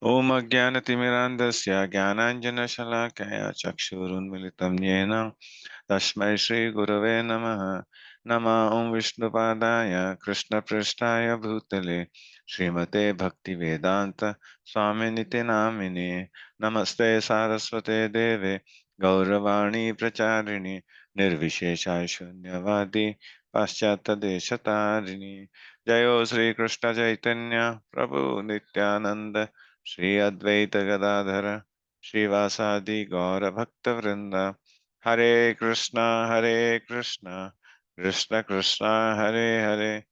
Om Ajnanatimirandasya Jnananjanashalakaya Chakshurunmilitam Yena Tasmai Shri Gurave Namaha Nama Om Vishnupadaya Krishna Prasthaya Bhutale Srimate Bhaktivedanta Swaminiti Namini Namaste Saraswate Deve Gauravani Pracharini Nirvishesha Shunyavadi Paschata Desatarini Jayo Sri Krishna Chaitanya Prabhu Nityananda Shri Advaita Gadadhara Srivasadi Gaura Bhakta Vrinda Hare Krishna, Krishna Krishna, Hare Hare,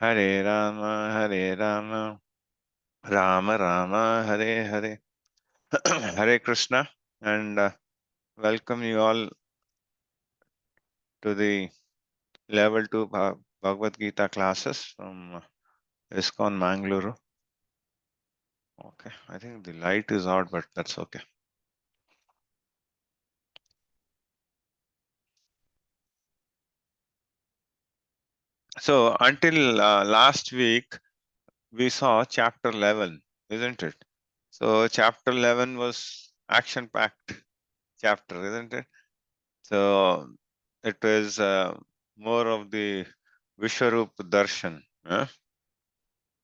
Hare Rama, Rama Rama, Hare Hare. Hare Krishna, and welcome you all to the level 2 Bhagavad Gita classes from ISKCON Mangaluru. Okay, I think the light is out, but that's okay. So until last week, we saw chapter 11, isn't it? So chapter 11 was action-packed chapter, isn't it? So it was more of the Vishwarup Darshan.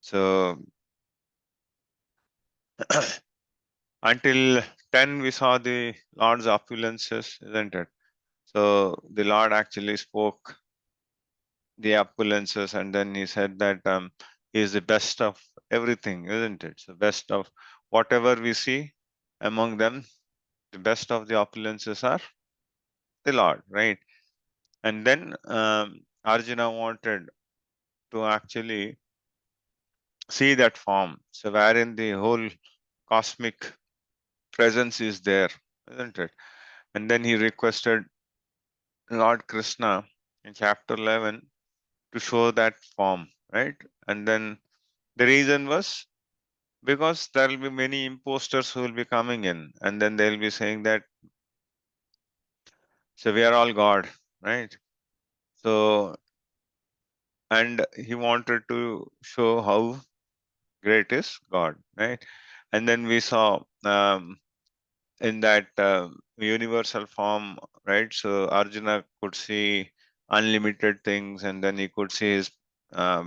So until 10 we saw the Lord's opulences, isn't it? So the Lord actually spoke the opulences, and then he said that he is the best of everything, isn't it? So best of whatever we see among them, the best of the opulences are the Lord, right? And then Arjuna wanted to actually see that form, so wherein the whole cosmic presence is there, isn't it? And then he requested Lord Krishna in chapter 11 to show that form, right? And then the reason was because there will be many imposters who will be coming in, and then they'll be saying that, so we are all God, right? So, and he wanted to show how great is God, right? And then we saw in that universal form, right? So Arjuna could see unlimited things, and then he could see his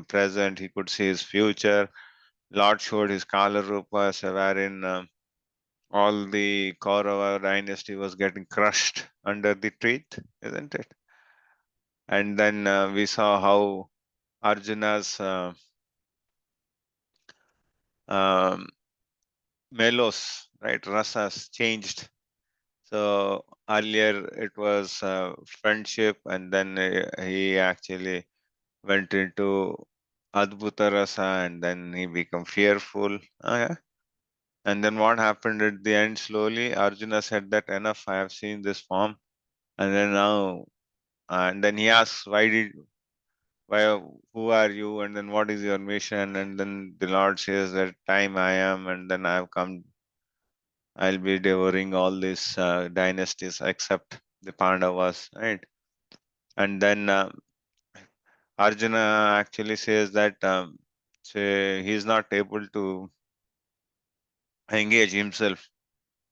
present, he could see his future. Lord showed his Kala Rupa, so wherein all the Kaurava dynasty was getting crushed under the teeth, isn't it? And then we saw how Arjuna's um, melos, right, rasas changed. So earlier it was friendship, and then he actually went into Adbhuta Rasa, and then he became fearful. Yeah. And then what happened at the end? Slowly, Arjuna said that enough, I have seen this form. And then now, and then he asks, why, who are you? And then what is your mission? And then the Lord says that time I am, and then I have come, I'll be devouring all these dynasties except the Pandavas, right? And then Arjuna actually says that he's not able to engage himself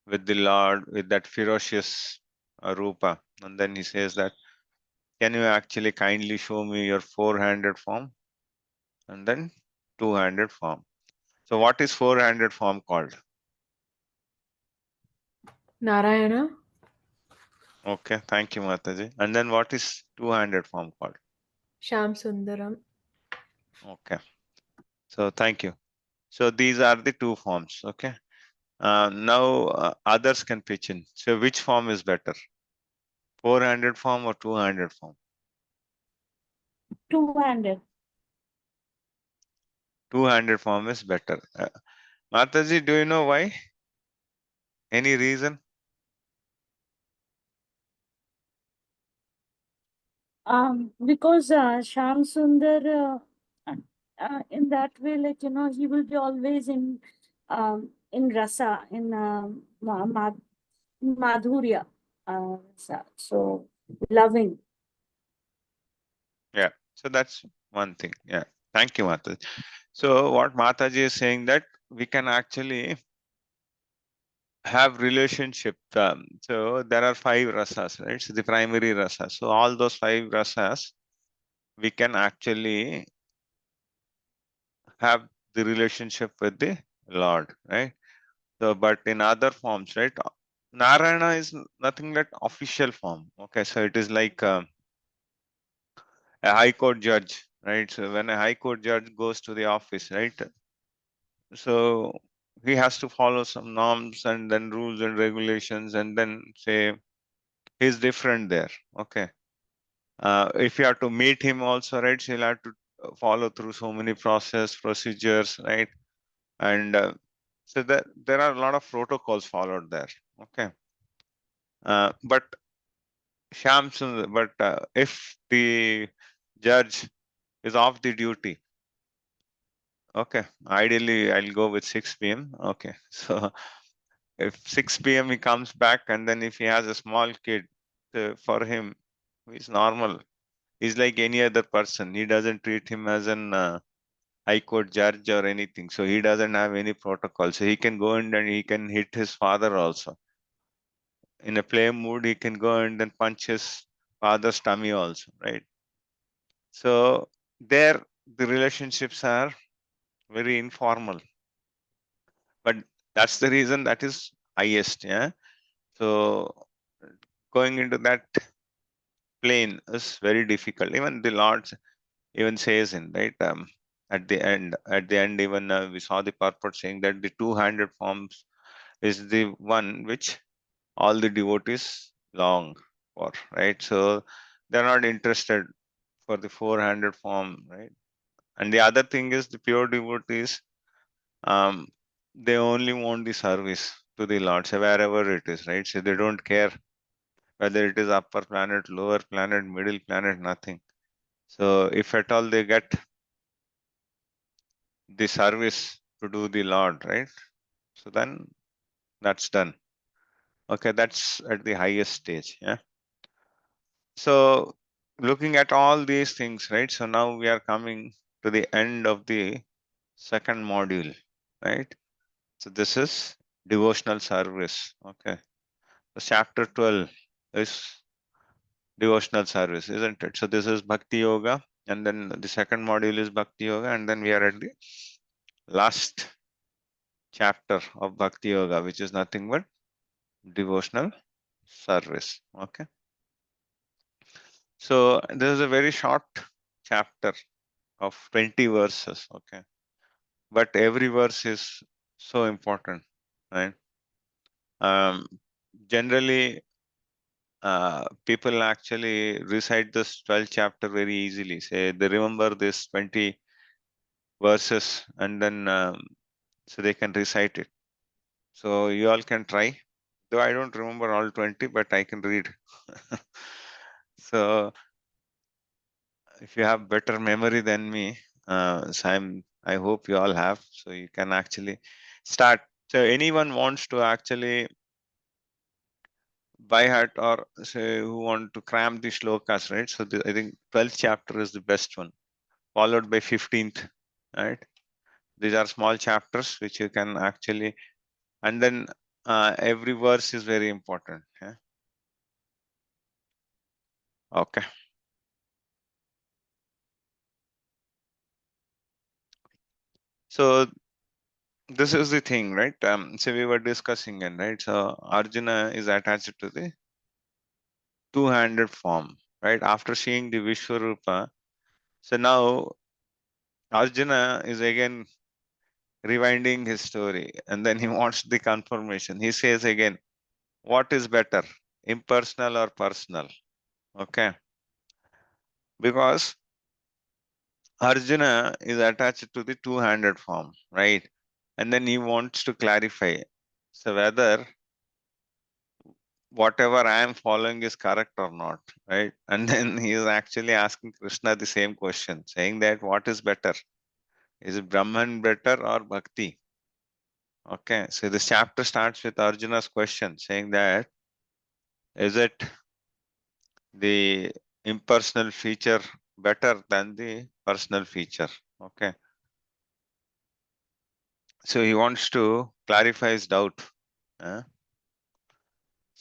with the Lord with that ferocious Rupa. And then he says that, can you actually kindly show me your four-handed form? And then two-handed form. So what is four-handed form called? Narayana. Okay, thank you, Mataji. And then what is two-handed form called? Sham Sundaram. Okay, so thank you. So these are the two forms. Okay. Now others can pitch in. So which form is better? Four-handed form or two-handed form? Two-handed. Two-handed form is better. Mataji, do you know why? Any reason? Because Sham Sundar, in that way, like, he will be always in rasa, in madhurya, so loving. Yeah. So that's one thing. Yeah. Thank you, Mataji. So what Mataji is saying that we can actually have relationship. So there are 5 rasas, right? So the primary rasas. So all those 5 rasas, we can actually have the relationship with the Lord, right? So, but in other forms, right? Narayana is nothing but official form. Okay, so it is like a high court judge, right? So when a high court judge goes to the office, right? So he has to follow some norms and then rules and regulations, and then say he's different there. Okay. If you have to meet him also, right? So you'll have to follow through so many procedures, right? And so that there are a lot of protocols followed there. Okay. But if the judge is off the duty, okay, ideally I'll go with 6 p.m. Okay, so if 6 p.m. he comes back, and then if he has a small kid, for him, he's normal. He's like any other person. He doesn't treat him as an high court judge or anything. So he doesn't have any protocol. So he can go in and he can hit his father also. In a play mood, he can go and then punch his father's tummy also, right? So there, the relationships are very informal, but that's the reason that is highest. Yeah. So going into that plane is very difficult. Even the Lord even says in, right, at the end, even we saw the purport saying that the 200 forms is the one which all the devotees long for, right? So they're not interested for the 400 form, right? And the other thing is the pure devotees, um, they only want the service to the Lord, so wherever it is, right? So they don't care whether it is upper planet, lower planet, middle planet, nothing. So if at all they get the service to do the Lord, right? So then that's done. Okay, that's at the highest stage. Yeah. So looking at all these things, right? So now we are coming to the end of the second module, right? So this is devotional service. Okay. So chapter 12 is devotional service, isn't it? So this is Bhakti Yoga, and then the second module is Bhakti Yoga, and then we are at the last chapter of Bhakti Yoga, which is nothing but devotional service. Okay. So this is a very short chapter of 20 verses. Okay. But every verse is so important, right? Um, Generally, people actually recite this 12th chapter very easily. Say they remember this 20 verses, and then so they can recite it. So you all can try. Though I don't remember all 20, but I can read. So if you have better memory than me, so I hope you all have. So you can actually start. So anyone wants to actually by heart, or say who want to cram the shlokas, right? So I think 12th chapter is the best one, followed by 15th, right? These are small chapters which you can actually, and then every verse is very important. Yeah? Okay. So this is the thing, right? So we were discussing it, right? So Arjuna is attached to the two-handed form, right? After seeing the Vishwarupa, so now Arjuna is again rewinding his story, and then he wants the confirmation. He says again, what is better, impersonal or personal? Okay. Because Arjuna is attached to the two-handed form, right? And then he wants to clarify. So whether whatever I am following is correct or not, right? And then he is actually asking Krishna the same question, saying that what is better? Is it Brahman better or Bhakti? Okay, so this chapter starts with Arjuna's question, saying that is it the impersonal feature better than the personal feature? Okay, so he wants to clarify his doubt.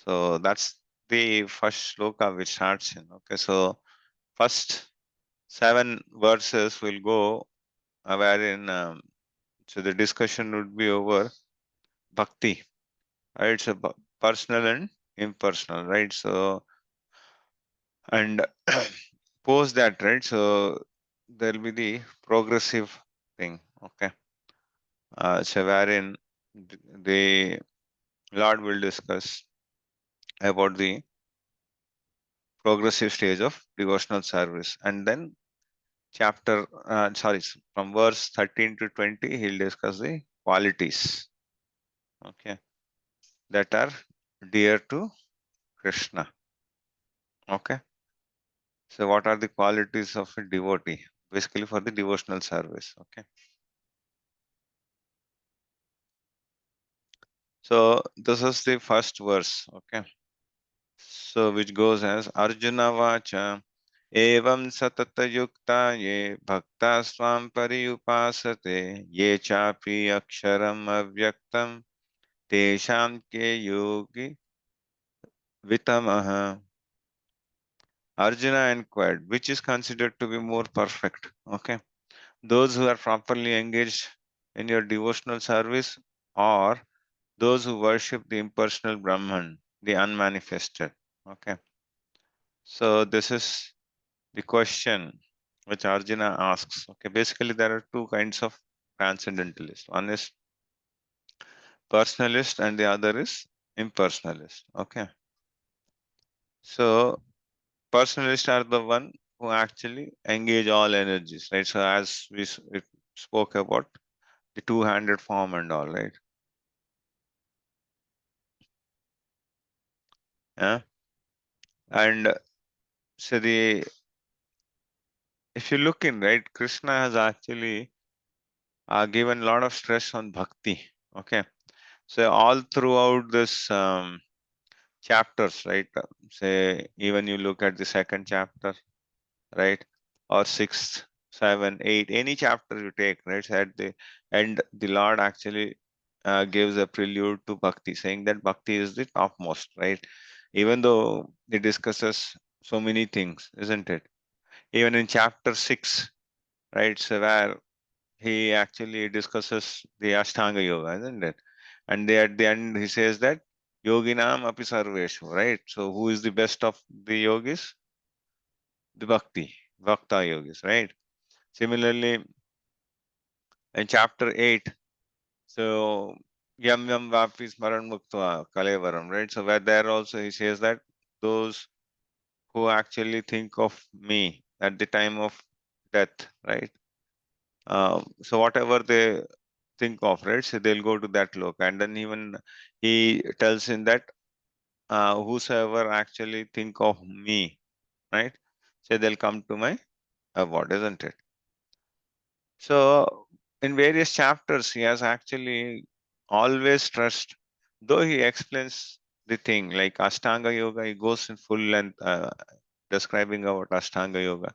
So that's the first shloka which starts in. Okay, so first 7 verses will go wherein so the discussion would be over bhakti, right? So personal and impersonal, right? So and post that, right? So there will be the progressive thing, okay? So wherein the Lord will discuss about the progressive stage of devotional service, and then from verse 13 to 20, he'll discuss the qualities, okay, that are dear to Krishna, okay. So what are the qualities of a devotee? Basically for the devotional service, okay. So this is the first verse, okay. So which goes as Arjuna Vacha Evam Satata Yukta Ye Bhakta Swam Pariyupasate Ye Chapi Aksharam Avyaktam Tesham Ke Yogi Vitamaha. Arjuna inquired, which is considered to be more perfect? Okay. Those who are properly engaged in your devotional service, or those who worship the impersonal Brahman, the unmanifested. Okay. So this is the question which Arjuna asks. Okay. Basically, there are two kinds of transcendentalists. One is personalist and the other is impersonalist. Okay. So personalists are the one who actually engage all energies, right? So as we spoke about the two-handed form and all, right? Yeah. And so the if you look in, right, Krishna has actually given a lot of stress on bhakti. Okay. So all throughout this chapters, right? Say even you look at the second chapter, right? Or sixth, seven, eight, any chapter you take, right? So at the end, the Lord actually gives a prelude to bhakti, saying that bhakti is the topmost, right? Even though it discusses so many things, isn't it? Even in chapter 6, right? So where he actually discusses the Ashtanga Yoga, isn't it? And at the end, he says that Yoginam api sarveshu, right? So who is the best of the yogis? The Bhakta yogis, right? Similarly, in chapter 8, so Yam Yam Vapi Smaran Muktva Kalevaram, right? So where there also he says that those who actually think of me at the time of death, right? So whatever they think of, right? So they'll go to that look. And then even he tells in that whosoever actually think of me, right? So they'll come to my abode, isn't it? So in various chapters, he has actually always stressed, though he explains the thing like Ashtanga Yoga, he goes in full length describing about Ashtanga Yoga.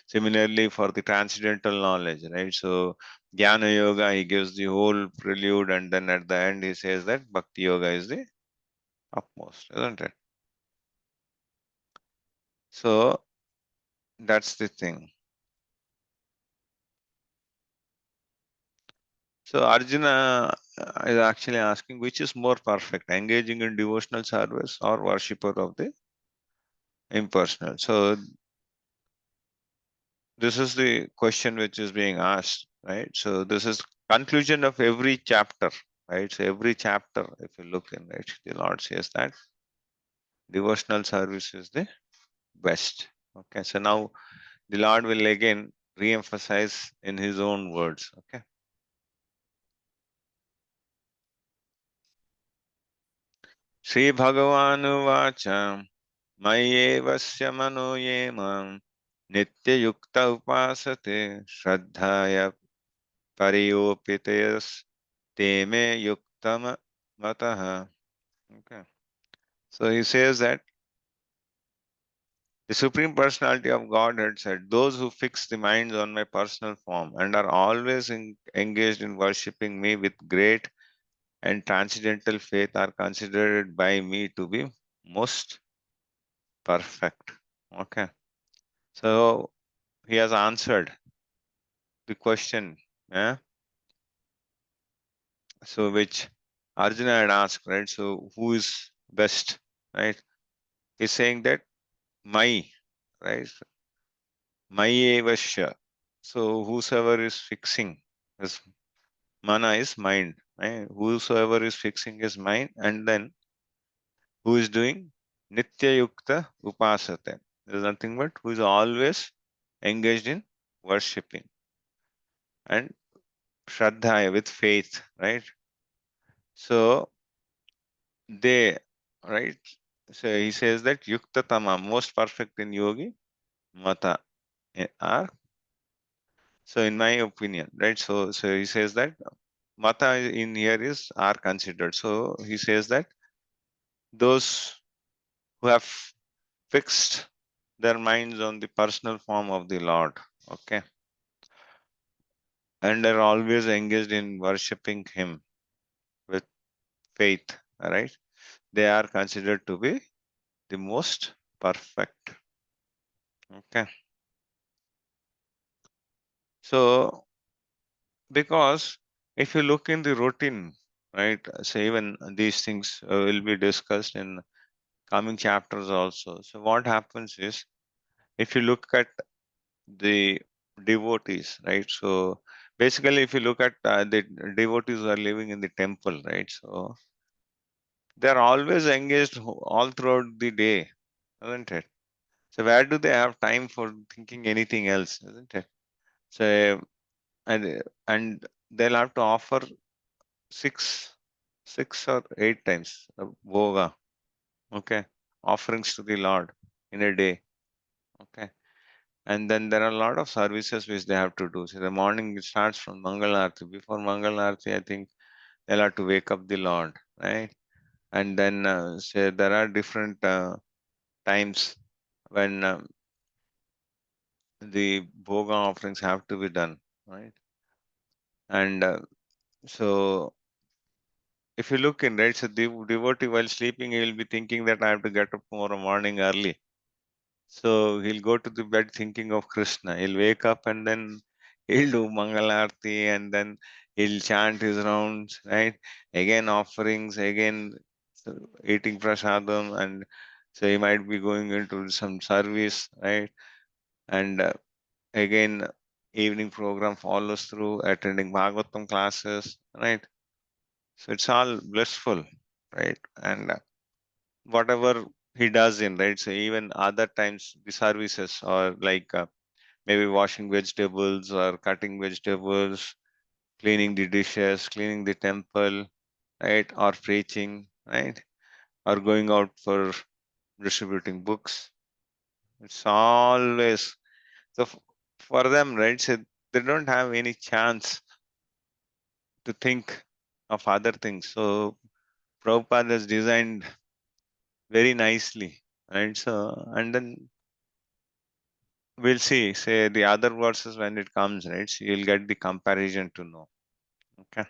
Similarly, for the transcendental knowledge, right? So Jnana Yoga, he gives the whole prelude, and then at the end, he says that Bhakti Yoga is the upmost, isn't it? So that's the thing. So Arjuna is actually asking which is more perfect, engaging in devotional service or worshipper of the impersonal. So this is the question which is being asked, right? So this is conclusion of every chapter, right? So every chapter, if you look in, right, the Lord says that devotional service is the best. Okay, so now the Lord will again re-emphasize in his own words. Okay. Sri Bhagavanu Vacha Mayevasya Mano Yemam Nitya Yukta Upasate Shraddhaya Pariyopitayas Teme Yuktama Mataha. Okay. So he says that the Supreme Personality of Godhead said, those who fix the minds on my personal form and are always engaged in worshipping me with great and transcendental faith are considered by me to be most perfect. Okay. So he has answered the question. Yeah. So which Arjuna had asked, right? So who is best, right? He's saying that my, right? My evasya. So whosoever is fixing his mana is mind, right? Whosoever is fixing his mind, and then who is doing nitya yukta upasate. There is nothing but who is always engaged in worshipping and shraddha with faith, right? So they, right? So he says that yukta tama, most perfect in yogi, mata are. So in my opinion, right? So he says that mata in here is are considered. So he says that those who have fixed their minds on the personal form of the Lord, okay, and are always engaged in worshipping Him with faith, all right, they are considered to be the most perfect. Okay, so because if you look in the routine, right, so even these things will be discussed in coming chapters also. So what happens is, if you look at the devotees, right? So basically, if you look at the devotees who are living in the temple, right? So they are always engaged all throughout the day, isn't it? So where do they have time for thinking anything else, isn't it? So and they'll have to offer six, 6 or 8 times bhoga, okay, offerings to the Lord in a day, okay. And then there are a lot of services which they have to do. So the morning it starts from Mangal Arati. Before Mangal Arati, I think they'll have to wake up the Lord, right? And then say there are different times when the bhoga offerings have to be done, right? And so if you look in, right, so the devotee while sleeping, he will be thinking that I have to get up tomorrow morning early. So he'll go to the bed thinking of Krishna. He'll wake up and then he'll do Mangalarti and then he'll chant his rounds, right? Again offerings, again eating prasadam, and so he might be going into some service, right? And again evening program follows through, attending Bhagavatam classes, right? So it's all blissful, right? And whatever he does in, right? So even other times the services or like maybe washing vegetables or cutting vegetables, cleaning the dishes, cleaning the temple, right? Or preaching, right? Or going out for distributing books. It's always so for them, right? So they don't have any chance to think of other things. So Prabhupada has designed very nicely, right? So and then we'll see, say the other verses when it comes, right? So you'll get the comparison to know. Okay.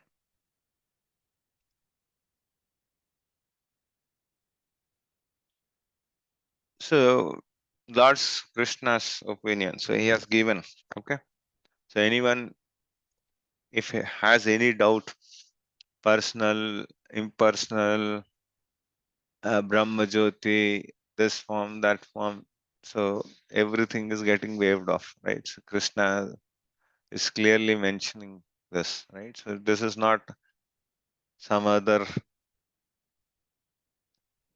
So Lord's Krishna's opinion. So he has given. Okay. So anyone, if he has any doubt, personal, impersonal, Brahma Jyoti, this form, that form. So everything is getting waved off, right? So Krishna is clearly mentioning this, right? So this is not some other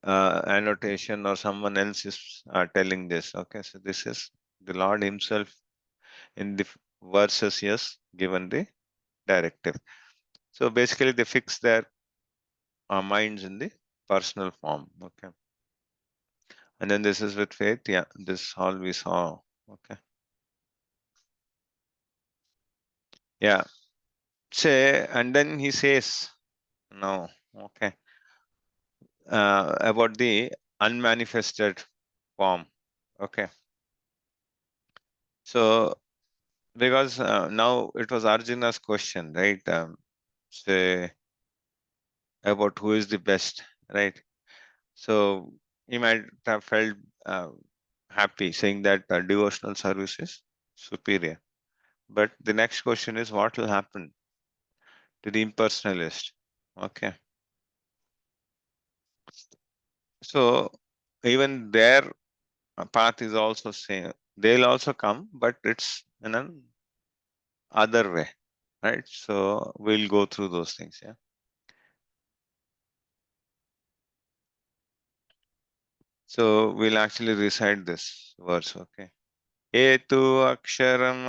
annotation or someone else is telling this. Okay, so this is the Lord Himself in the verses, yes, given the directive. So basically, they fix their minds in the personal form. Okay, and then this is with faith. Yeah, this all we saw. Okay, yeah. Say, and then he says, no. Okay, about the unmanifested form. Okay, so because now it was Arjuna's question, right? Say about who is the best, right? So he might have felt happy saying that devotional service is superior. But the next question is, what will happen to the impersonalist? Okay. So even their path is also same. They'll also come, but it's in an other way, right? So we'll go through those things. Yeah. So we'll actually recite this verse. Okay. Etu aksharam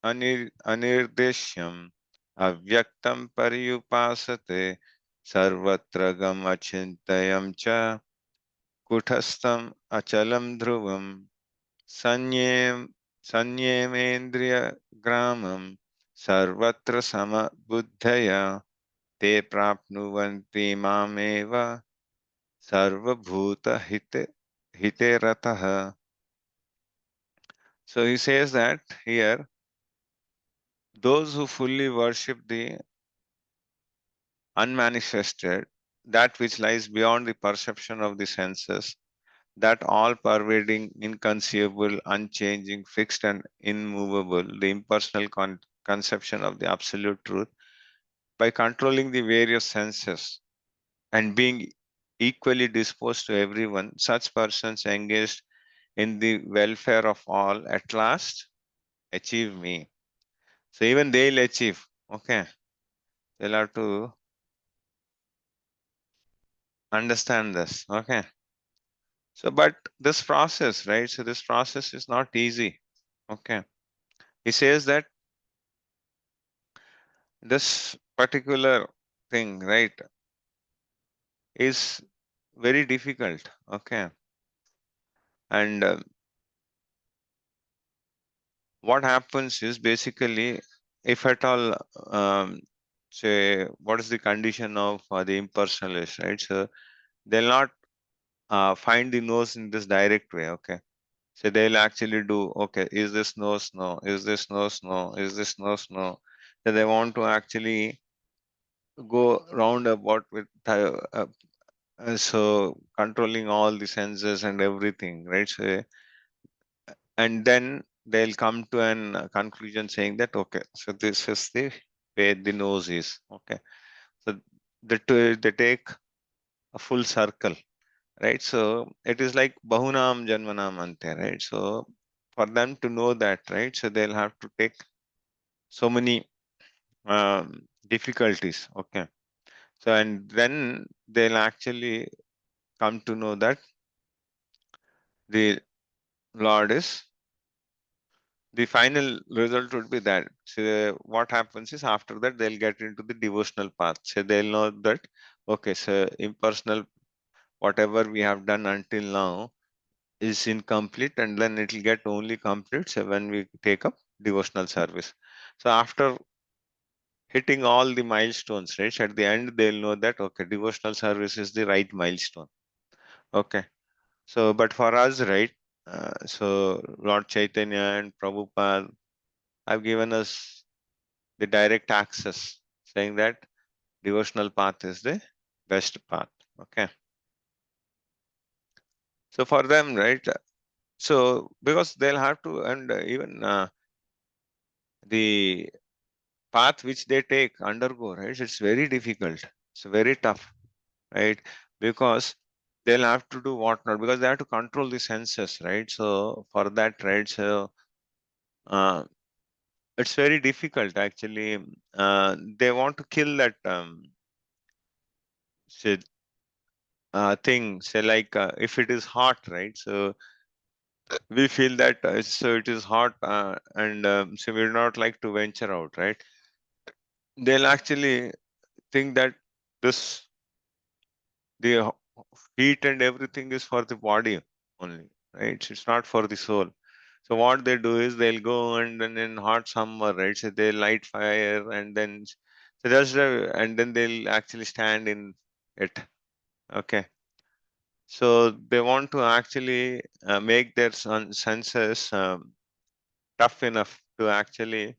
anirdeshyam avyaktam pariyupasate sarvatra gam achintayam cha kuthastam achalam dhruvam sanyem sanyemendriya gramam sarvatra sama buddhaya te prapnuvanti mameva sarvabhuta hite ratah. So he says that here, those who fully worship the unmanifested, that which lies beyond the perception of the senses, that all pervading, inconceivable, unchanging, fixed, and immovable, the impersonal conception of the absolute truth, by controlling the various senses and being equally disposed to everyone, such persons engaged in the welfare of all at last achieve me. So even they'll achieve. Okay. They'll have to understand this. Okay. So, but this process, right? So this process is not easy. Okay. He says that this particular thing, right, is very difficult. Okay. And what happens is basically, if at all, say, what is the condition of the impersonalist, right? So they'll not find the nose in this direct way. Okay. So they'll actually do, okay, is this nose? No. Is this nose? No. Is this nose? No. So they want to actually go roundabout with so controlling all the senses and everything, right? So, and then they'll come to an conclusion saying that, okay, so this is the way the nose is. Okay. So they take a full circle, right? So it is like Bahunam Janmanam Ante, right? So for them to know that, right? So they'll have to take so many difficulties. Okay. So and then they'll actually come to know that the Lord is the final result would be that. So what happens is after that they'll get into the devotional path. So they'll know that, okay, so impersonal, whatever we have done until now is incomplete, and then it will get only complete so when we take up devotional service. So after hitting all the milestones, right, at the end they'll know that, okay, devotional service is the right milestone. Okay. So but for us, right, so Lord Chaitanya and Prabhupada have given us the direct access, saying that devotional path is the best path. Okay. So for them, right, so because they'll have to, and even the path which they take undergo, right, it's very difficult, it's very tough, right? Because they'll have to do whatnot, because they have to control the senses, right? So for that, right, so uh, it's very difficult actually. They want to kill that say, thing, say like if it is hot, right? So we feel that so it is hot, and so we do not like to venture out, right? They'll actually think that this the heat and everything is for the body only, right? It's not for the soul. So what they do is they'll go and then in hot summer, right? So they light fire and then so that's and then they'll actually stand in it. Okay. So they want to actually make their senses tough enough to actually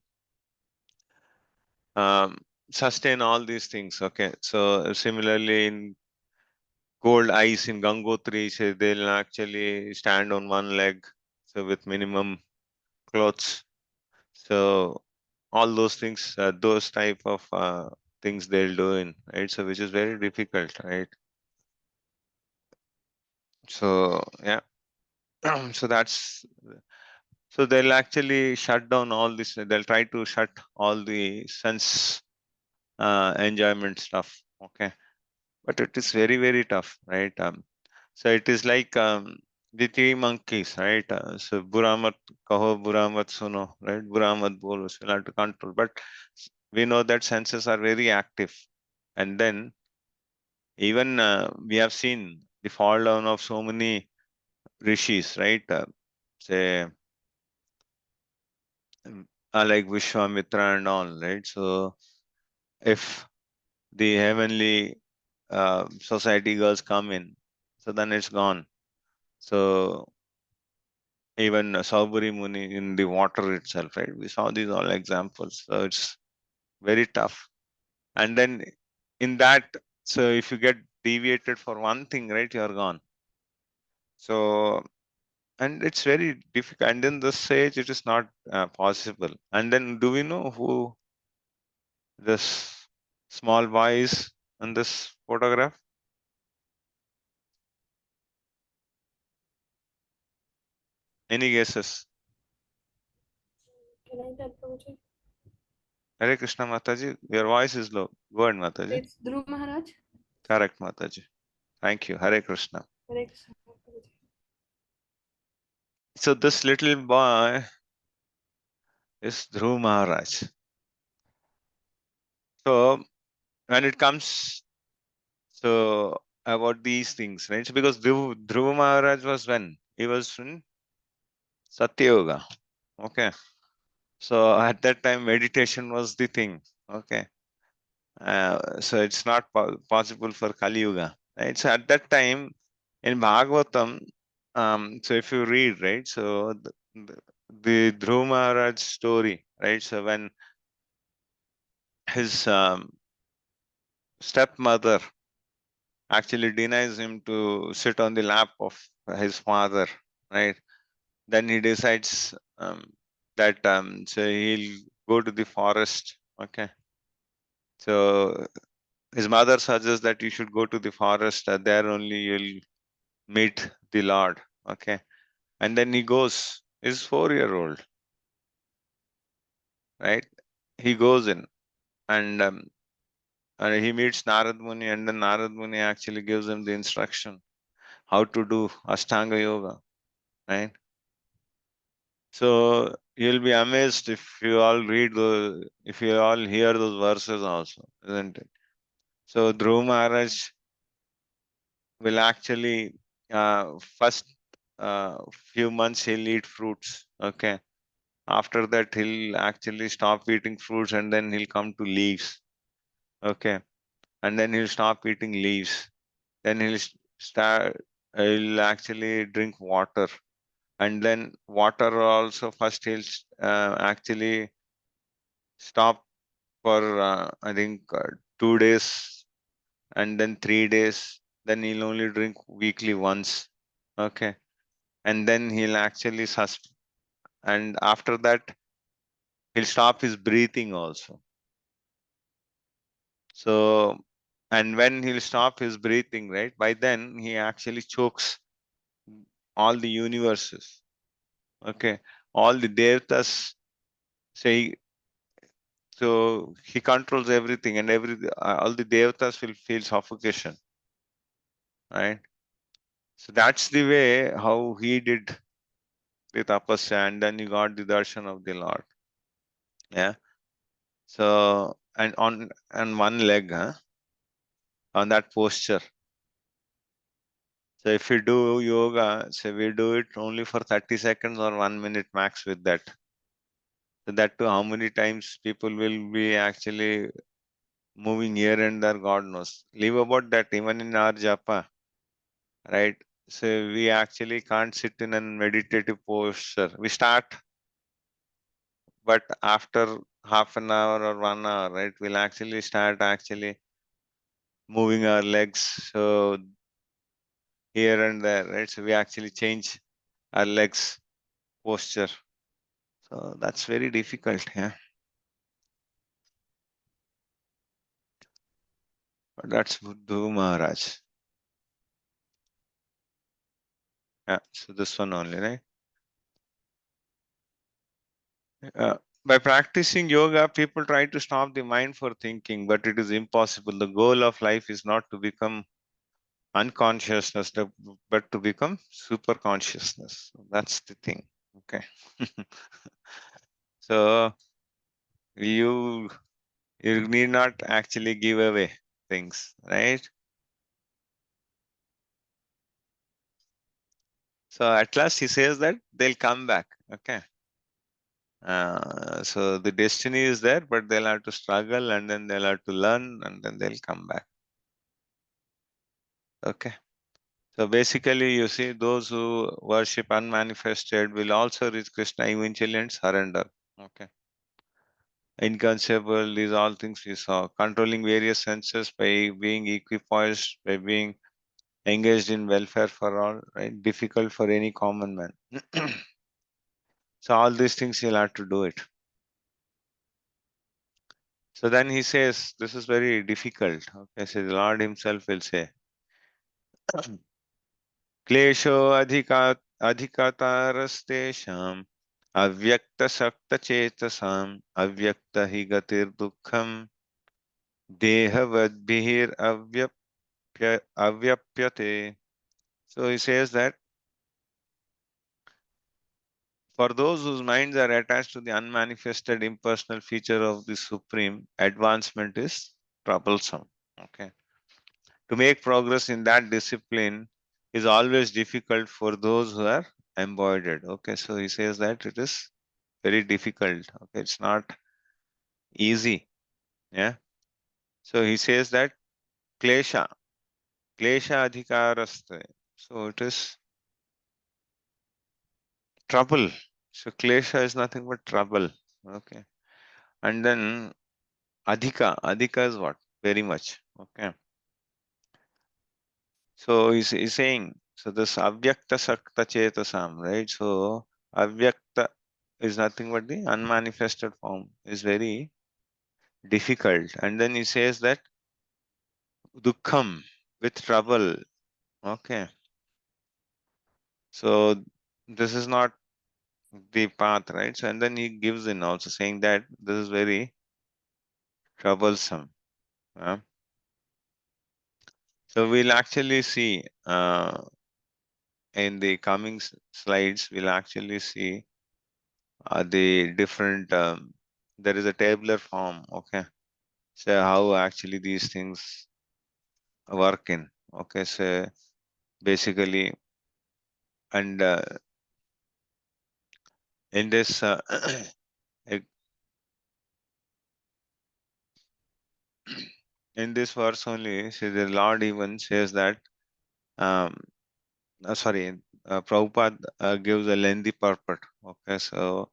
um, sustain all these things. Okay. So similarly in cold ice in Gangotri, so they'll actually stand on one leg, so with minimum clothes. So all those things, those type of things they'll do in, right? So which is very difficult, right? So yeah, so that's, so they'll actually shut down all this. They'll try to shut all the sense enjoyment stuff. Okay, but it is very very tough, right? So it is like the three monkeys, right? So Buramat kaho, Buramat suno, right? Buramat bolo. So we'll have to control, but we know that senses are very active, and then even we have seen the fall down of so many rishis, right? Say like Vishwamitra and all, right? So if the heavenly society girls come in, so then it's gone. So even Sauburi Muni in the water itself, right? We saw these all examples. So it's very tough. And then in that, so if you get deviated for one thing, right, you're gone. So, and it's very difficult. And in this stage, it is not possible. And then do we know who this small boy is in this photograph? Any guesses? Can I tell Prabhuji? Hare Krishna Mataji, your voice is low. Go ahead, Mataji. It's Dhruv Maharaj. Correct, Mataji. Thank you. Hare Krishna. Hare Krishna, Prabhuji. So this little boy is Dhruv Maharaj. So when it comes so about these things, right? So because Dhruv Maharaj was when? He was in Satya Yoga. Okay. So at that time meditation was the thing. Okay. So it's not possible for Kali Yuga. Right? So at that time in Bhagavatam, so if you read, right, so the Dhruv Maharaj story, right? So when his stepmother actually denies him to sit on the lap of his father, right? Then he decides that so he'll go to the forest. Okay. So his mother suggests that you should go to the forest. There only you'll meet the Lord. Okay. And then he goes. He's 4-year-old, right? He goes in and he meets Narad Muni, and then Narad Muni actually gives him the instruction how to do Ashtanga Yoga, right? So you'll be amazed if you all if you all hear those verses also, isn't it? So Dhruv Maharaj will actually first few months he'll eat fruits. Okay. After that he'll actually stop eating fruits and then he'll come to leaves. Okay. And then he'll stop eating leaves. Then he'll actually drink water. And then water also first he'll actually stop for I think 2 days and then 3 days. Then he'll only drink weekly once. Okay. And then he'll actually and after that he'll stop his breathing also. So, and when he'll stop his breathing, right, by then he actually chokes all the universes. Okay. All the devatas say, so he controls everything, and all the devatas will feel suffocation, right? So that's the way how he did the tapasya, and then he got the darshan of the Lord. Yeah. So and on one leg, huh? On that posture. So if we do yoga, say we do it only for 30 seconds or 1 minute max with that. So that too, how many times people will be actually moving here and there, God knows. Leave about that, even in our japa, right? So we actually can't sit in a meditative posture. We start, but after half an hour or 1 hour, right, we'll actually start moving our legs. So here and there, right? So we actually change our legs posture. So that's very difficult, yeah. But that's Buddha Maharaj. Yeah, so this one only, right? By practicing yoga, people try to stop the mind for thinking, but it is impossible. The goal of life is not to become unconsciousness, but to become super consciousness. That's the thing. Okay. So you need not actually give away things, right? So at last he says that they'll come back. Okay. So the destiny is there, but they'll have to struggle and then they'll have to learn and then they'll come back. Okay. So basically, you see, those who worship unmanifested will also reach Krishna eventually and surrender. Okay. Inconceivable, these all things we saw. Controlling various senses by being equipoised, by being engaged in welfare for all, right? Difficult for any common man. So all these things you'll have to do it. So then he says, this is very difficult. Okay, so the Lord himself will say, क्लेशो अधिकतरस्तेषाम् अव्यक्तशक्तचेतसाम् अव्यक्त हि गतिर्दुःखम् देहवद्भिरव्यप्यते. So he says that for those whose minds are attached to the unmanifested impersonal feature of the Supreme, advancement is troublesome. Okay. To make progress in that discipline is always difficult for those who are embodied. Okay, so he says that it is very difficult. Okay, it's not easy. Yeah. So he says that klesha adhikaraste. So it is trouble. So klesha is nothing but trouble. Okay. And then adhika is what? Very much. Okay. So he's saying, so this avyakta sakta chetasam, right? So avyakta is nothing but the unmanifested form, is very difficult. And then he says that dukkham, with trouble. Okay. So this is not the path, right? So and then he gives in also saying that this is very troublesome. So we'll actually see in the coming slides, we'll actually see the different, there is a tabular form, okay? So how actually these things work in, okay? So basically, and in this, in this verse only, see the Lord even says that, um, sorry, Prabhupada gives a lengthy purport, okay? So,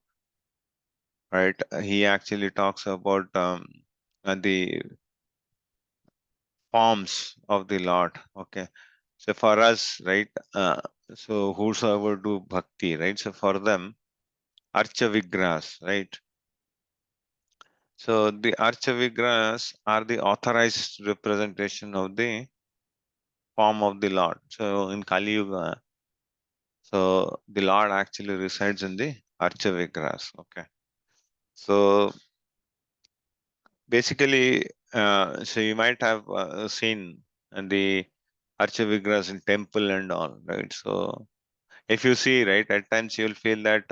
right, he actually talks about the forms of the Lord. Okay. So for us, right, so whosoever do bhakti, right? So for them, Archa Vigrahas, right? So the Archa Vigrahas are the authorized representation of the form of the Lord. So in Kali Yuga, so the Lord actually resides in the Archa Vigrahas. Okay. So basically, so you might have seen the Archa Vigrahas in temple and all, right? So if you see, right, at times you'll feel that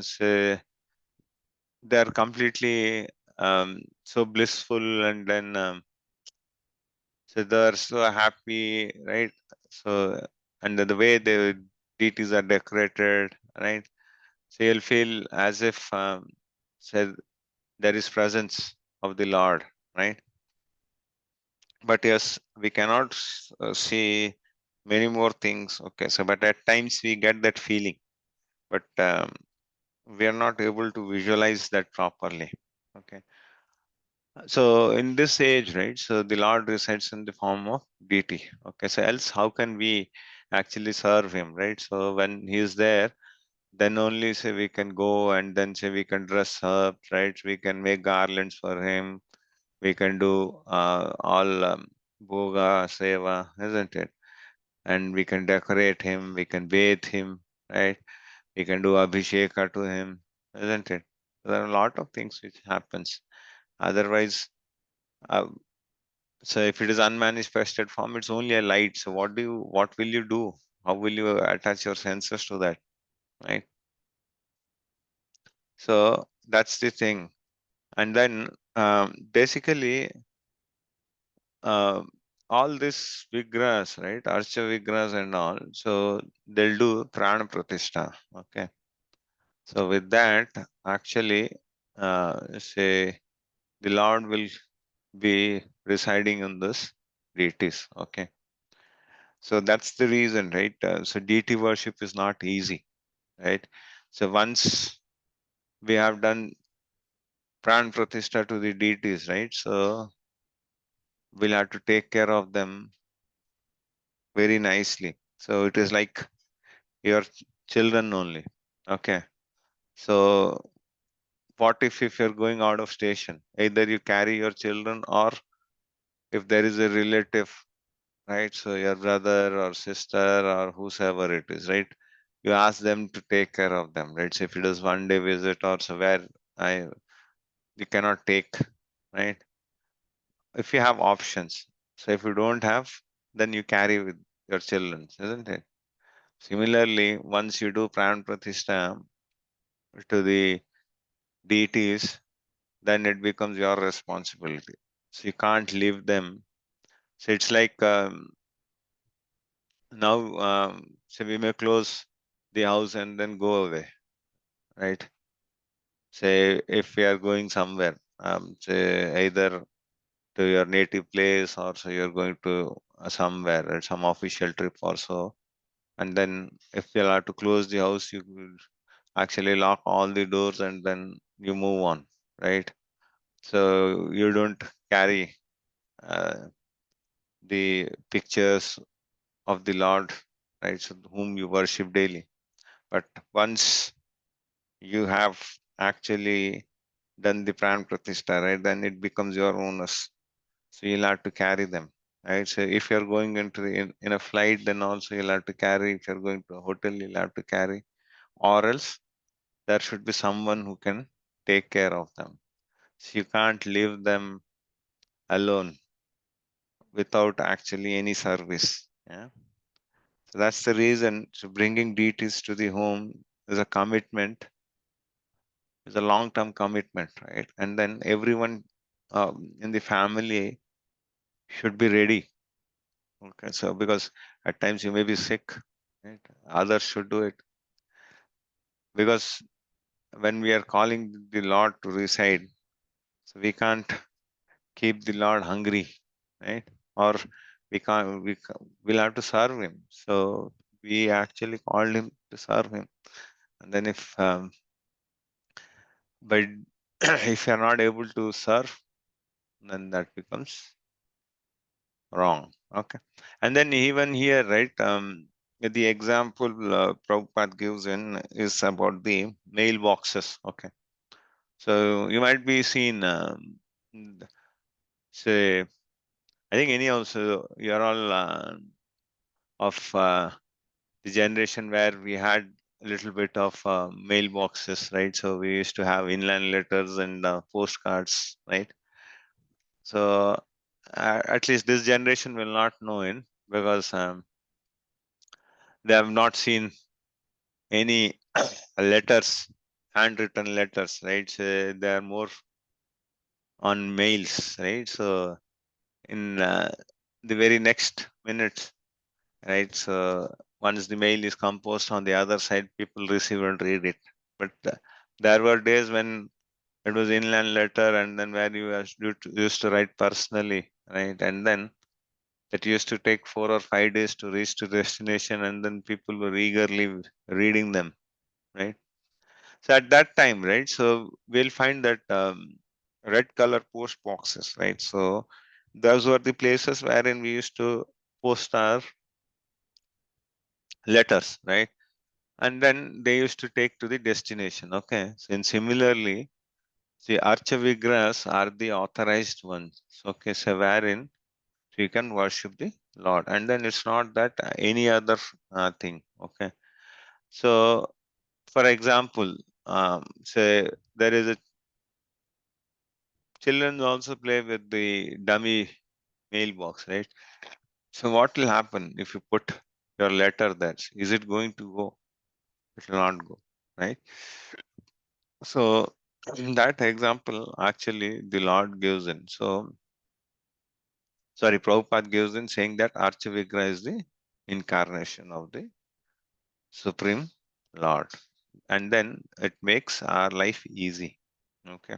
say they're completely so blissful and then so they're so happy, right? So and the way the deities are decorated, right? So you'll feel as if say there is presence of the Lord, right? But yes, we cannot see many more things. Okay, so but at times we get that feeling, but we are not able to visualize that properly. Okay, so in this age, right? So the Lord resides in the form of deity. Okay, so else how can we actually serve him, right? So when he is there, then only say we can go, and then say we can dress up, right? We can make garlands for him. We can do all bhoga, seva, isn't it? And we can decorate him. We can bathe him, right? We can do abhisheka to him, isn't it? There are a lot of things which happens. Otherwise, uh, so if it is unmanifested form, it's only a light. So what will you do? How will you attach your senses to that, right? So that's the thing. And then basically uh, all this vigrahas, right? Archa vigrahas and all. So they'll do prana pratishtha. Okay. So with that, actually, say the Lord will be residing in this deities. Okay. So that's the reason, right? So deity worship is not easy, right? So once we have done pran pratishtha to the deities, right? So we'll have to take care of them very nicely. So it is like your children only. Okay. So what if you're going out of station? Either you carry your children, or if there is a relative, right? So your brother or sister or whosoever it is, right? You ask them to take care of them, right? So if it is one day visit or so where I you cannot take, right? If you have options. So if you don't have, then you carry with your children, isn't it? Similarly, once you do pran pratishtha to the deities, then it becomes your responsibility. So you can't leave them. So it's like now, so we may close the house and then go away, right? Say if we are going somewhere, say either to your native place, or so you're going to somewhere at some official trip or so, and then if you are to close the house, you will actually lock all the doors and then you move on, right? So you don't carry uh, the pictures of the Lord, right? So whom you worship daily. But once you have actually done the pran pratishtha, right, then it becomes your owners. So you'll have to carry them, right? So if you're going into in a flight, then also you'll have to carry. If you're going to a hotel, you'll have to carry, or else there should be someone who can take care of them. So you can't leave them alone without actually any service. Yeah. So that's the reason. So bringing deities to the home is a commitment, is a long-term commitment, right? And then everyone in the family should be ready. Okay, so because at times you may be sick, right? Others should do it, because when we are calling the Lord to reside, so we can't keep the Lord hungry, right? Or we'll have to serve Him. So we actually called Him to serve Him, and then but if you are not able to serve, then that becomes wrong. Okay. And then even here, right, the example Prabhupada gives in is about the mailboxes. Okay. So you might be seen, say, I think anyhow, so you're all of the generation where we had a little bit of mailboxes, right? So we used to have inland letters and postcards, right? So at least this generation will not know it, because they have not seen any letters, handwritten letters, right? So they are more on mails, right? So in the very next minute, right? So once the mail is composed on the other side, people receive and read it. But there were days when it was inland letter, and then where used to write personally, right? And then it used to take 4 or 5 days to reach to destination, and then people were eagerly reading them, right? So at that time, right? So we'll find that red color post boxes, right? So those were the places wherein we used to post our letters, right? And then they used to take to the destination. Okay. So and similarly, see, Archa Vigrahas are the authorized ones. Okay. So wherein you can worship the Lord. And then it's not that any other thing. Okay. So for example, say there is a children also play with the dummy mailbox, right? So what will happen if you put your letter there? Is it going to go? It will not go, right? So in that example, actually the Lord gives in. So sorry, Prabhupada gives in saying that Archavigra is the incarnation of the Supreme Lord. And then it makes our life easy. Okay.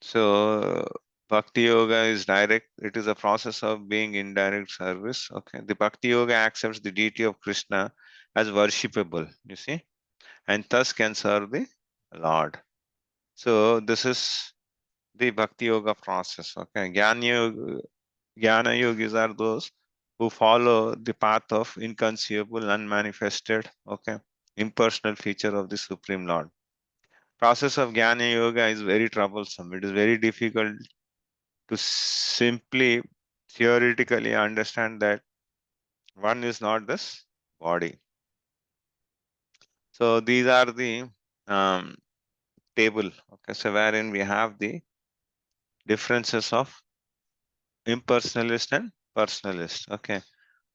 So Bhakti Yoga is direct, it is a process of being in direct service. Okay. The Bhakti Yoga accepts the deity of Krishna as worshipable, you see, and thus can serve the Lord. So this is the Bhakti Yoga process. Okay. Jnana Yogis are those who follow the path of inconceivable, unmanifested, okay, impersonal feature of the Supreme Lord. Process of Jnana Yoga is very troublesome. It is very difficult to simply theoretically understand that one is not this body. So these are the um, table. Okay, so wherein we have the differences of impersonalist and personalist. Okay,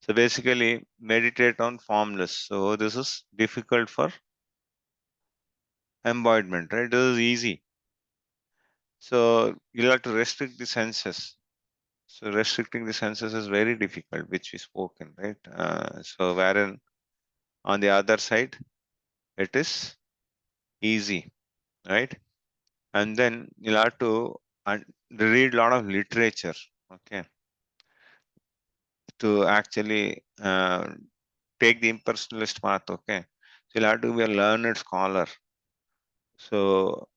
so basically meditate on formless. So this is difficult for embodiment, right? This is easy. So you'll have to restrict the senses. So restricting the senses is very difficult, which we spoken, right? So wherein on the other side, it is easy, right? And then you'll have to read a lot of literature, okay, to actually take the impersonalist path, okay. So you'll have to be a learned scholar. So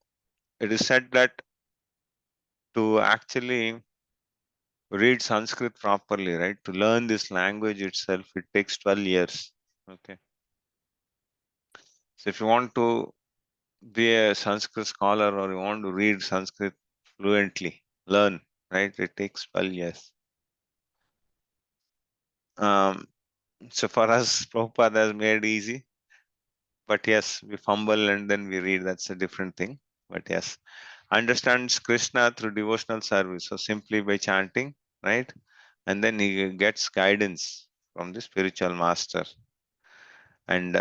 it is said that to actually read Sanskrit properly, right, to learn this language itself, it takes 12 years, okay. So if you want to be a Sanskrit scholar or you want to read Sanskrit fluently, learn, right, it takes 12 years. So for us, Prabhupada has made easy. But yes, we fumble and then we read. That's a different thing. But yes, understands Krishna through devotional service. So simply by chanting, right? And then he gets guidance from the spiritual master and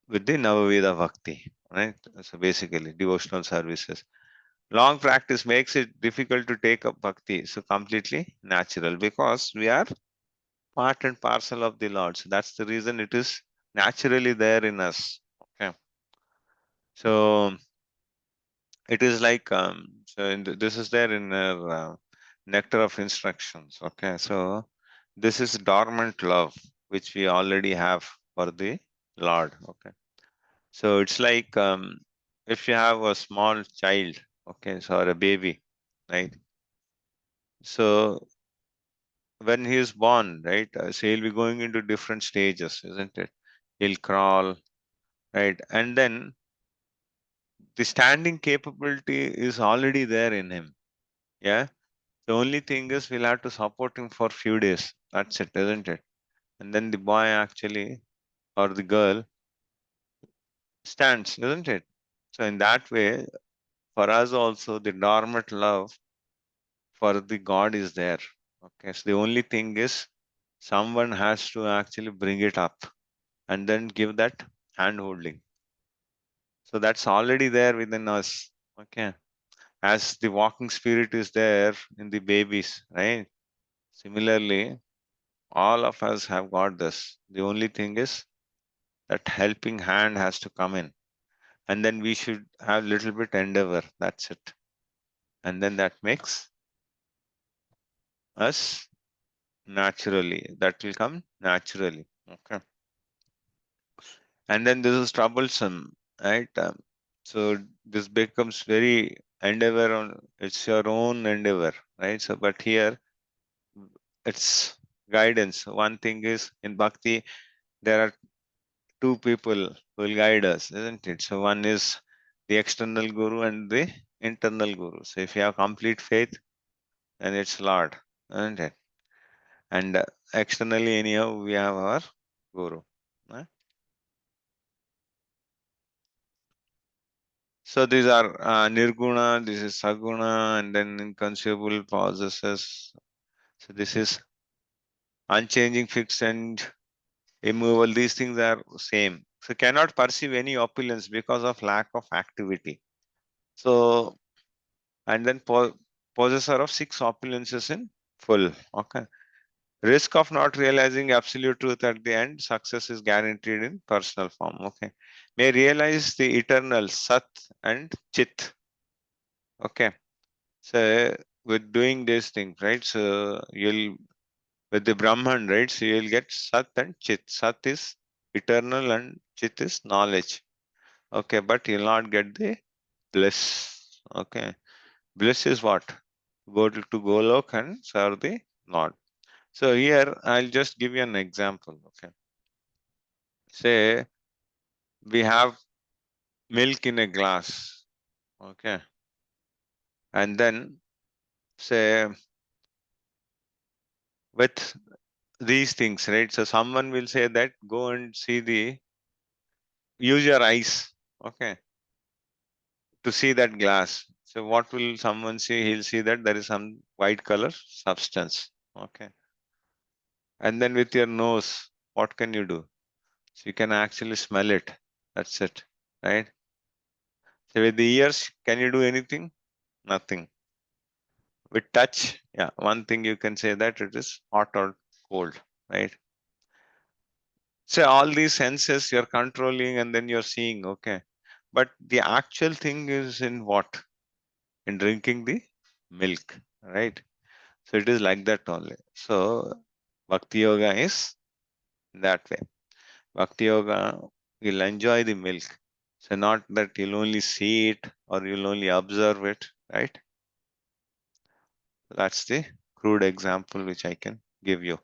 with the Navavida Bhakti, right? So basically, devotional services. Long practice makes it difficult to take up bhakti. So completely natural because we are part and parcel of the Lord. So that's the reason it is naturally there in us. Okay. So it is like this is there in nectar of instructions. Okay, so this is dormant love which we already have for the Lord. Okay, so it's like if you have a small child, okay, so or a baby, right? So when he is born, right, so he'll be going into different stages, isn't it? He'll crawl, right, and then the standing capability is already there in him. Yeah. The only thing is we'll have to support him for few days. That's it, isn't it? And then the boy actually or the girl stands, isn't it? So in that way, for us also the dormant love for the God is there. Okay. So the only thing is someone has to actually bring it up and then give that hand holding. So that's already there within us. Okay. As the walking spirit is there in the babies, right? Similarly, all of us have got this. The only thing is that helping hand has to come in. And then we should have little bit endeavor. That's it. And then that makes us naturally. That will come naturally. Okay. And then this is troublesome, right? So this becomes very endeavor on it's your own endeavor, right? So but here it's guidance. One thing is in bhakti, there are two people who will guide us, isn't it? So one is the external guru and the internal guru. So if you have complete faith, then it's Lord, isn't it? And externally, anyhow, we have our guru. So these are nirguna, this is saguna, and then inconceivable possesses. So this is unchanging, fixed, and immovable. These things are same. So cannot perceive any opulence because of lack of activity. So and then possessor of 6 opulences in full. Okay. Risk of not realizing absolute truth at the end, success is guaranteed in personal form. Okay. May realize the eternal Sat and Chit. Okay. So with doing these things, right? So you'll with the Brahman, right? So you'll get Sat and Chit. Sat is eternal and Chit is knowledge. Okay, but you'll not get the bliss. Okay. Bliss is what? Go to Golok and serve the Lord. So here I'll just give you an example. Okay. Say we have milk in a glass. Okay. And then say with these things, right? So someone will say that go and use your eyes, okay, to see that glass. So what will someone see? He'll see that there is some white color substance, okay. And then with your nose, what can you do? So you can actually smell it. That's it, right? So with the ears, can you do anything? Nothing. With touch, yeah, one thing you can say that it is hot or cold, right? So all these senses you're controlling and then you're seeing, okay. But the actual thing is in what? In drinking the milk, right? So it is like that only. So Bhakti Yoga is that way. Bhakti Yoga, you'll enjoy the milk. So not that you'll only see it or you'll only observe it, right? That's the crude example which I can give you.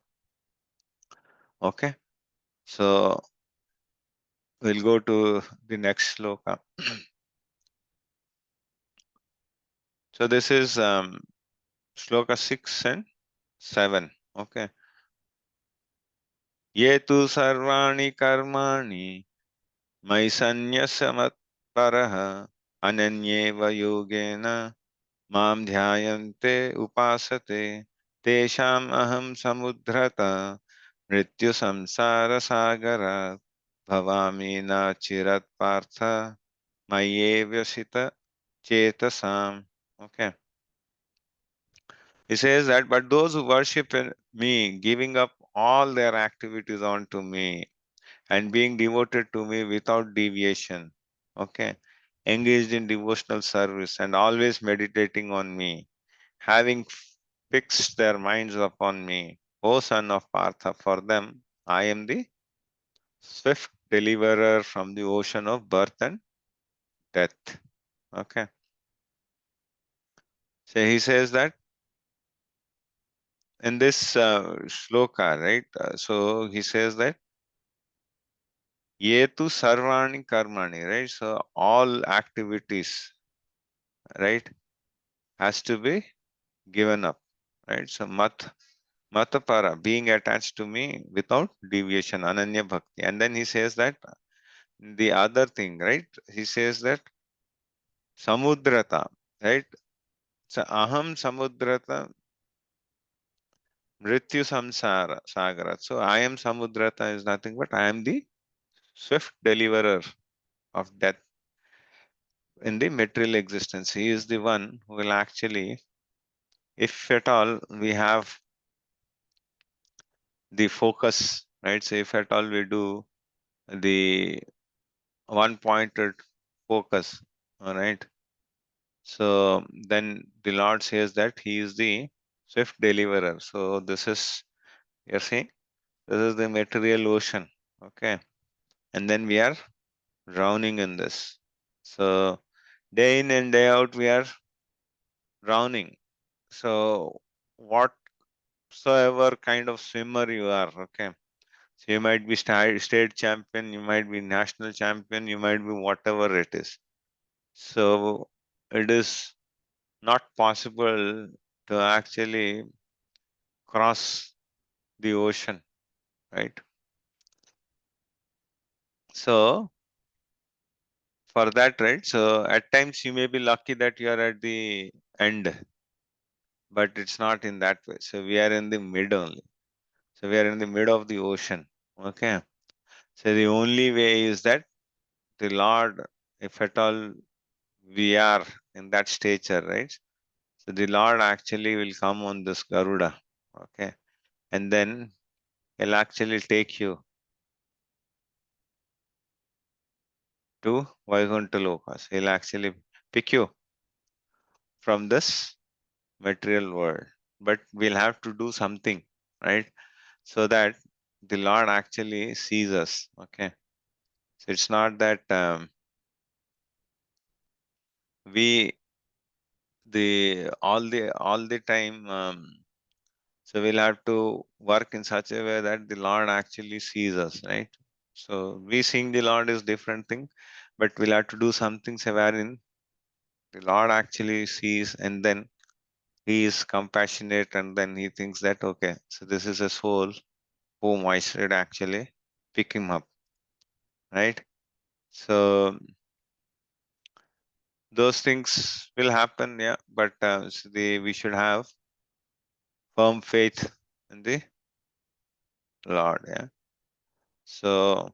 Okay. So we'll go to the next sloka. So this is sloka 6 and 7. Okay. Ye tu sarvani karmani mai sanyasamat paraha ananyeva yogena mam dhyayante upasate tesham aham samudhrata mrityu samsara sagara bhavami na chirat partha mayevyasita chetasam. Okay. He says that, but those who worship me, giving up all their activities onto me and being devoted to me without deviation, okay, engaged in devotional service and always meditating on me, having fixed their minds upon me, O son of Partha, for them I am the swift deliverer from the ocean of birth and death. Okay. So he says that in this shloka, right? So he says that Yetu sarvani karmani, right? So all activities, right, has to be given up, right? So matapara, being attached to me without deviation, ananya bhakti. And then he says that the other thing, right? He says that samudrata, right? So aham samudrata mrityu samsara sagara. So I am samudrata is nothing but I am the swift deliverer of death in the material existence. He is the one who will actually, if at all we have the focus, right? So if at all we do the one pointed focus, all right? So then the Lord says that He is the swift deliverer. So this is, you're saying, this is the material ocean, okay? And then we are drowning in this. So day in and day out, we are drowning. So what whatsoever kind of swimmer you are, okay? So you might be state champion, you might be national champion, you might be whatever it is. So it is not possible to actually cross the ocean, right? So for that, right? So at times you may be lucky that you are at the end, but it's not in that way. So we are in the mid only. So we are in the mid of the ocean. Okay. So the only way is that the Lord, if at all we are in that stature, right? So the Lord actually will come on this Garuda. Okay. And then he'll actually take you to Vaikuntha Lokas. He'll actually pick you from this material world. But we'll have to do something, right? So that the Lord actually sees us. Okay. So it's not that we all the time so we'll have to work in such a way that the Lord actually sees us, right? So we seeing the Lord is different thing, but we'll have to do something wherein the Lord actually sees, and then he is compassionate, and then he thinks that okay, so this is a soul whom I should actually pick him up, right? So those things will happen, yeah, but so we should have firm faith in the Lord, yeah. So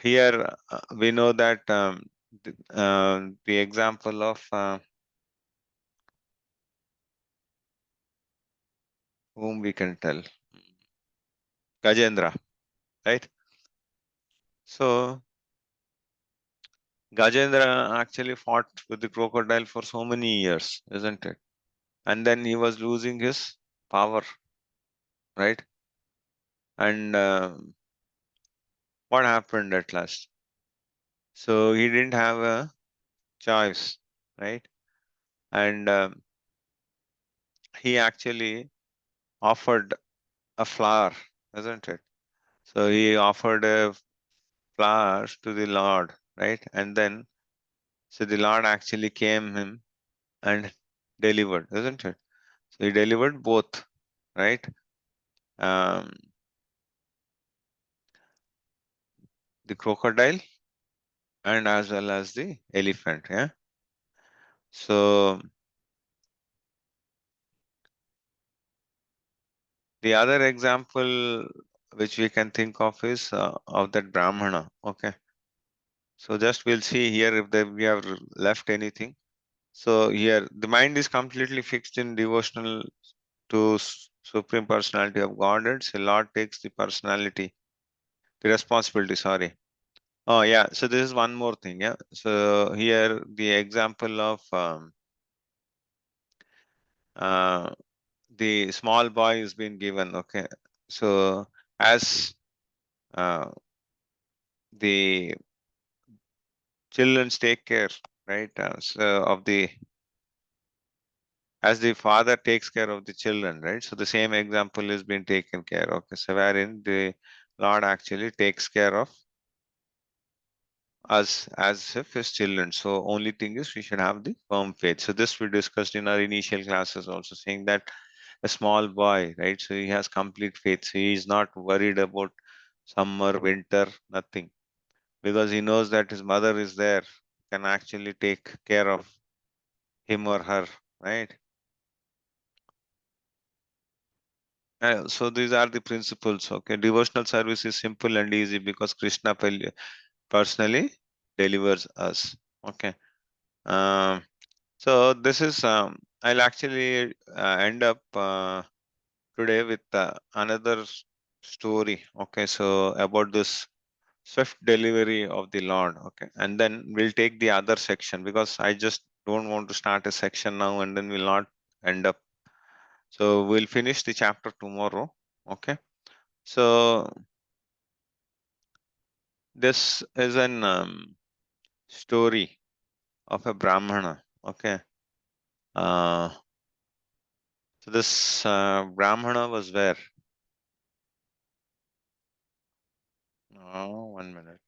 here we know that the example of whom we can tell Gajendra, right? So Gajendra actually fought with the crocodile for so many years, isn't it? And then he was losing his power, right? And what happened at last? So he didn't have a choice, right? And he actually offered a flower, isn't it? So he offered a flower to the Lord, right? And then, so the Lord actually came him and delivered, isn't it? So he delivered both, right? Um, the crocodile and as well as the elephant, yeah. So the other example which we can think of is of that Brahmana, okay. So just we'll see here if we have left anything. So here the mind is completely fixed in devotional to Supreme Personality of Godhead. So Lord takes the personality, the responsibility, sorry. Oh yeah, so this is one more thing, yeah. So here the example of uh, the small boy is being given, okay. So as uh, the children take care, right, so of the as the father takes care of the children, right? So the same example is being taken care of. Okay, so wherein the Lord actually takes care of us as if his children. So only thing is we should have the firm faith. So this we discussed in our initial classes also, saying that a small boy, right? So he has complete faith. So he is not worried about summer, winter, nothing. Because he knows that his mother is there, can actually take care of him or her, right? So these are the principles. Okay, devotional service is simple and easy because Krishna personally delivers us. Okay. Um, so this is I'll actually end up today with another story. Okay, so about this swift delivery of the Lord. Okay, and then we'll take the other section because I just don't want to start a section now and then we'll not end up. So we'll finish the chapter tomorrow. Okay, so this is an story of a Brahmana. Okay, uh, So this Brahmana was where? Oh, 1 minute.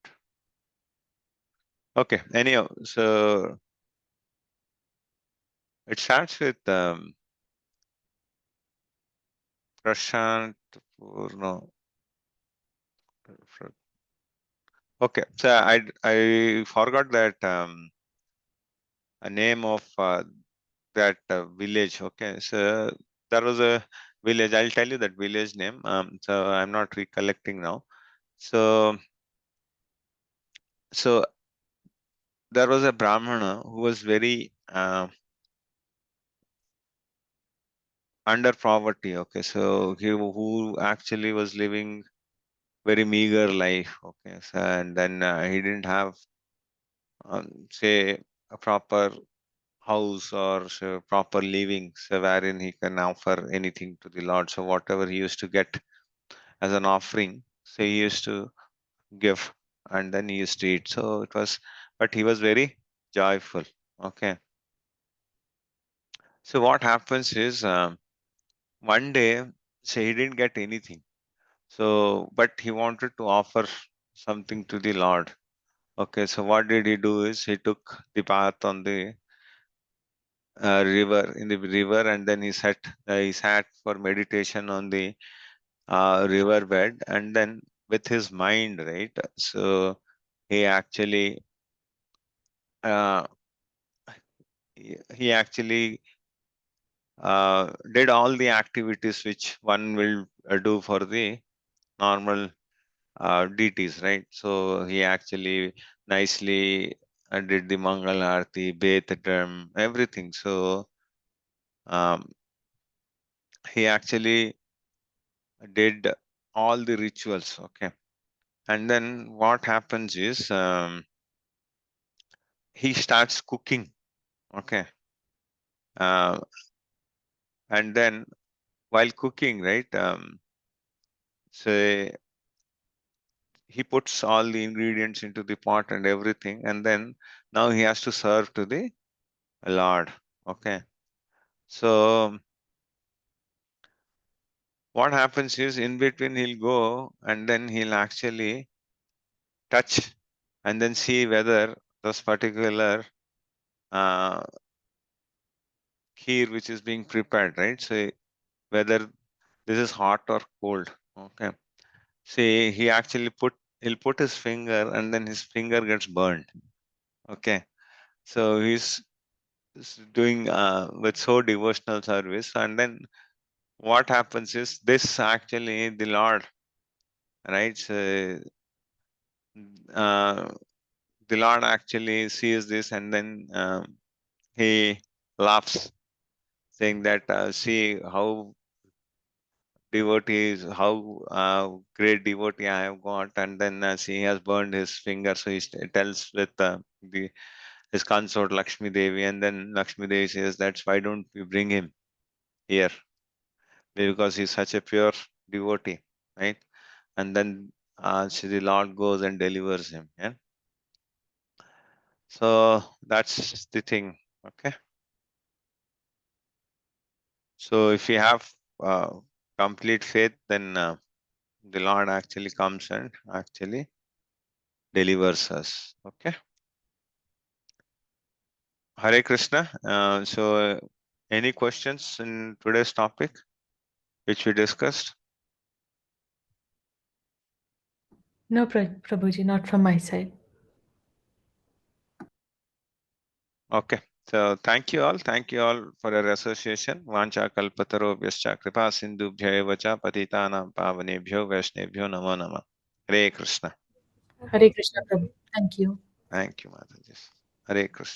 Okay, anyhow, so it starts with Prashant Purno. Okay, so I forgot that a name of that village. Okay, so there was a village. I'll tell you that village name. So I'm not recollecting now. So there was a Brahmana who was very under poverty. Okay, so he who actually was living very meager life. Okay, so and then he didn't have say a proper house or so proper living, so wherein he can offer anything to the Lord. So whatever he used to get as an offering, so he used to give and then he used to eat. So it was, but he was very joyful. Okay. So what happens is one day, so he didn't get anything. So, but he wanted to offer something to the Lord. Okay. So what did he do is he took the path on the river, in the river, and then he sat for meditation on the river bed, and then with his mind, right? So he actually uh, he actually did all the activities which one will do for the normal deities, right? So he actually nicely did the Mangal Arati, bathed them, everything. So um, he actually did all the rituals. Okay. And then what happens is he starts cooking. Okay. Uh, and then while cooking, right? So he puts all the ingredients into the pot and everything, and then now he has to serve to the Lord. Okay. So what happens is in between he'll go and then he'll actually touch and then see whether this particular uh, kheer which is being prepared, right? So whether this is hot or cold. Okay. See, he'll put his finger and then his finger gets burned. Okay. So he's doing with so devotional service, and then what happens is this actually the Lord, right? So uh, the Lord actually sees this and then he laughs, saying that see how devotees, how great devotee I have got, and then he has burned his finger. So tells with the his consort Lakshmi Devi, and then Lakshmi Devi says, "That's why don't we bring him here? Because he's such a pure devotee, right?" And then the Lord goes and delivers him. Yeah. So that's the thing. Okay. So if you have complete faith, then the Lord actually comes and actually delivers us. Okay. Hare Krishna. So any questions in today's topic which we discussed? No, Prabhuji, not from my side. Okay. So thank you all. Thank you all for your association. Vancha kalpatarobhyascha kripa sindhubhya eva cha patitanam pavanebhyo vaishnebhyo namo namah. Hare Krishna. Hare Krishna, Prabhu. Thank you. Thank you, Mataji. Hare Krishna.